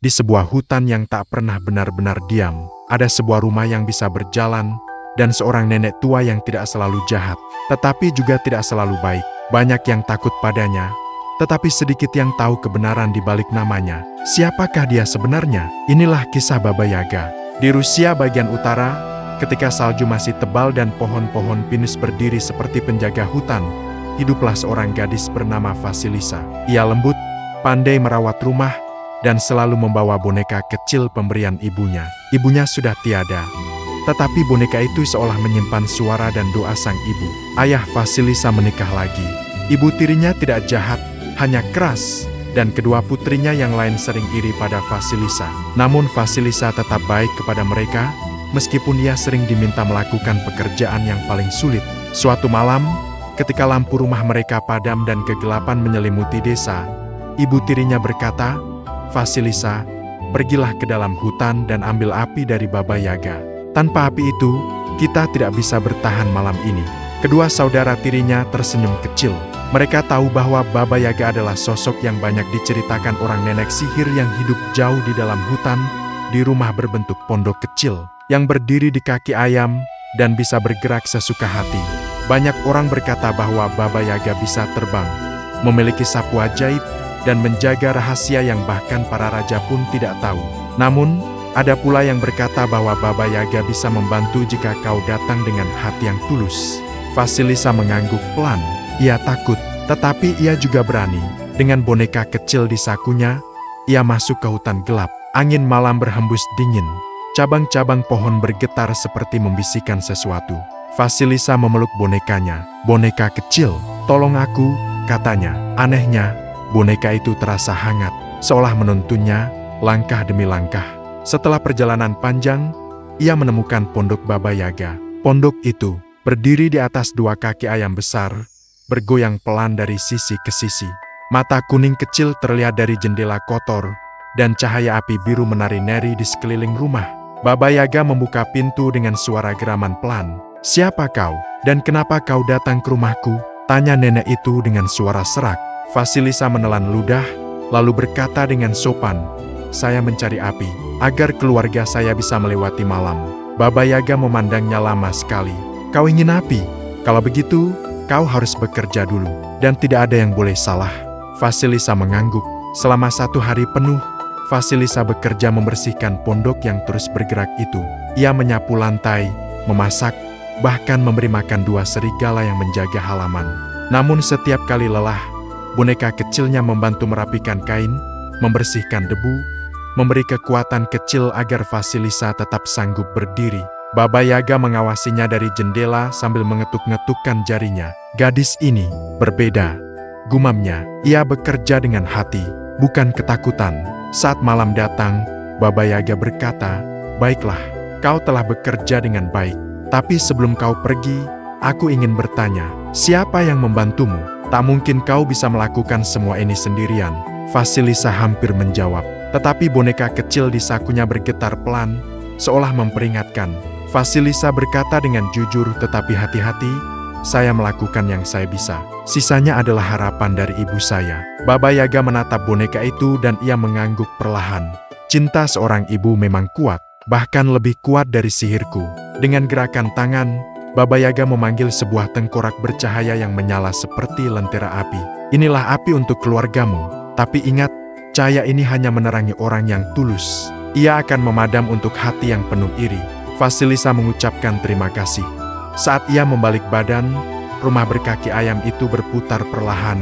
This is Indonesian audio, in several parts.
Di sebuah hutan yang tak pernah benar-benar diam, ada sebuah rumah yang bisa berjalan, dan seorang nenek tua yang tidak selalu jahat, tetapi juga tidak selalu baik. Banyak yang takut padanya, tetapi sedikit yang tahu kebenaran di balik namanya. Siapakah dia sebenarnya? Inilah kisah Baba Yaga. Di Rusia bagian utara, ketika salju masih tebal dan pohon-pohon pinus berdiri seperti penjaga hutan, hiduplah seorang gadis bernama Vasilisa. Ia lembut, pandai merawat rumah, dan selalu membawa boneka kecil pemberian ibunya. Ibunya sudah tiada, tetapi boneka itu seolah menyimpan suara dan doa sang ibu. Ayah Vasilisa menikah lagi. Ibu tirinya tidak jahat, hanya keras, dan kedua putrinya yang lain sering iri pada Vasilisa. Namun Vasilisa tetap baik kepada mereka, meskipun ia sering diminta melakukan pekerjaan yang paling sulit. Suatu malam, ketika lampu rumah mereka padam dan kegelapan menyelimuti desa, ibu tirinya berkata, "Vasilisa, pergilah ke dalam hutan dan ambil api dari Baba Yaga. Tanpa api itu, kita tidak bisa bertahan malam ini." Kedua saudara tirinya tersenyum kecil. Mereka tahu bahwa Baba Yaga adalah sosok yang banyak diceritakan orang nenek sihir yang hidup jauh di dalam hutan, di rumah berbentuk pondok kecil, yang berdiri di kaki ayam, dan bisa bergerak sesuka hati. Banyak orang berkata bahwa Baba Yaga bisa terbang, memiliki sapu ajaib, dan menjaga rahasia yang bahkan para raja pun tidak tahu. Namun, ada pula yang berkata bahwa Baba Yaga bisa membantu jika kau datang dengan hati yang tulus. Vasilisa mengangguk pelan. Ia takut, tetapi ia juga berani. Dengan boneka kecil di sakunya, ia masuk ke hutan gelap. Angin malam berhembus dingin. Cabang-cabang pohon bergetar seperti membisikkan sesuatu. Vasilisa memeluk bonekanya. "Boneka kecil, tolong aku," katanya. Anehnya, boneka itu terasa hangat, seolah menuntunnya langkah demi langkah. Setelah perjalanan panjang, ia menemukan pondok Baba Yaga. Pondok itu berdiri di atas dua kaki ayam besar, bergoyang pelan dari sisi ke sisi. Mata kuning kecil terlihat dari jendela kotor, dan cahaya api biru menari-nari di sekeliling rumah. Baba Yaga membuka pintu dengan suara geraman pelan. "Siapa kau? Dan kenapa kau datang ke rumahku?" tanya nenek itu dengan suara serak. Vasilisa menelan ludah, lalu berkata dengan sopan, "Saya mencari api, agar keluarga saya bisa melewati malam." Baba Yaga memandangnya lama sekali. "Kau ingin api? Kalau begitu, kau harus bekerja dulu, dan tidak ada yang boleh salah." Vasilisa mengangguk. Selama 1 hari penuh, Vasilisa bekerja membersihkan pondok yang terus bergerak itu. Ia menyapu lantai, memasak, bahkan memberi makan 2 serigala yang menjaga halaman. Namun setiap kali lelah, boneka kecilnya membantu merapikan kain, membersihkan debu, memberi kekuatan kecil agar Vasilisa tetap sanggup berdiri. Baba Yaga mengawasinya dari jendela sambil mengetuk-ngetukkan jarinya. "Gadis ini berbeda," gumamnya. Ia bekerja dengan hati, bukan ketakutan. Saat malam datang, Baba Yaga berkata, "Baiklah, kau telah bekerja dengan baik. Tapi sebelum kau pergi, aku ingin bertanya, siapa yang membantumu? Tak mungkin kau bisa melakukan semua ini sendirian." Vasilisa hampir menjawab, tetapi boneka kecil di sakunya bergetar pelan, seolah memperingatkan. Vasilisa berkata dengan jujur tetapi hati-hati, "Saya melakukan yang saya bisa. Sisanya adalah harapan dari ibu saya." Baba Yaga menatap boneka itu dan ia mengangguk perlahan. "Cinta seorang ibu memang kuat, bahkan lebih kuat dari sihirku." Dengan gerakan tangan, Baba Yaga memanggil sebuah tengkorak bercahaya yang menyala seperti lentera api. "Inilah api untuk keluargamu. Tapi ingat, cahaya ini hanya menerangi orang yang tulus. Ia akan memadam untuk hati yang penuh iri." Vasilisa mengucapkan terima kasih. Saat ia membalik badan, rumah berkaki ayam itu berputar perlahan,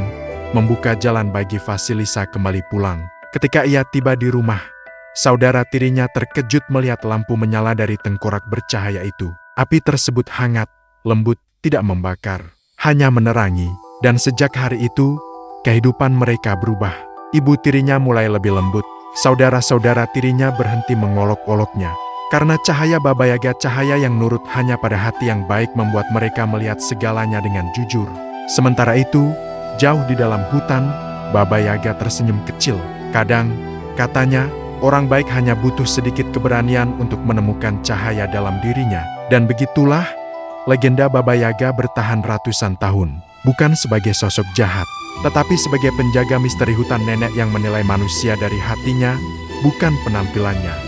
membuka jalan bagi Vasilisa kembali pulang. Ketika ia tiba di rumah, saudara tirinya terkejut melihat lampu menyala dari tengkorak bercahaya itu. Api tersebut hangat, lembut, tidak membakar, hanya menerangi. Dan sejak hari itu, kehidupan mereka berubah. Ibu tirinya mulai lebih lembut. Saudara-saudara tirinya berhenti mengolok-oloknya. Karena cahaya Baba Yaga, cahaya yang nurut hanya pada hati yang baik, membuat mereka melihat segalanya dengan jujur. Sementara itu, jauh di dalam hutan, Baba Yaga tersenyum kecil. "Kadang," katanya, "orang baik hanya butuh sedikit keberanian untuk menemukan cahaya dalam dirinya." Dan begitulah, legenda Baba Yaga bertahan ratusan tahun. Bukan sebagai sosok jahat, Tetapi sebagai penjaga misteri hutan, nenek yang menilai manusia dari hatinya, bukan penampilannya.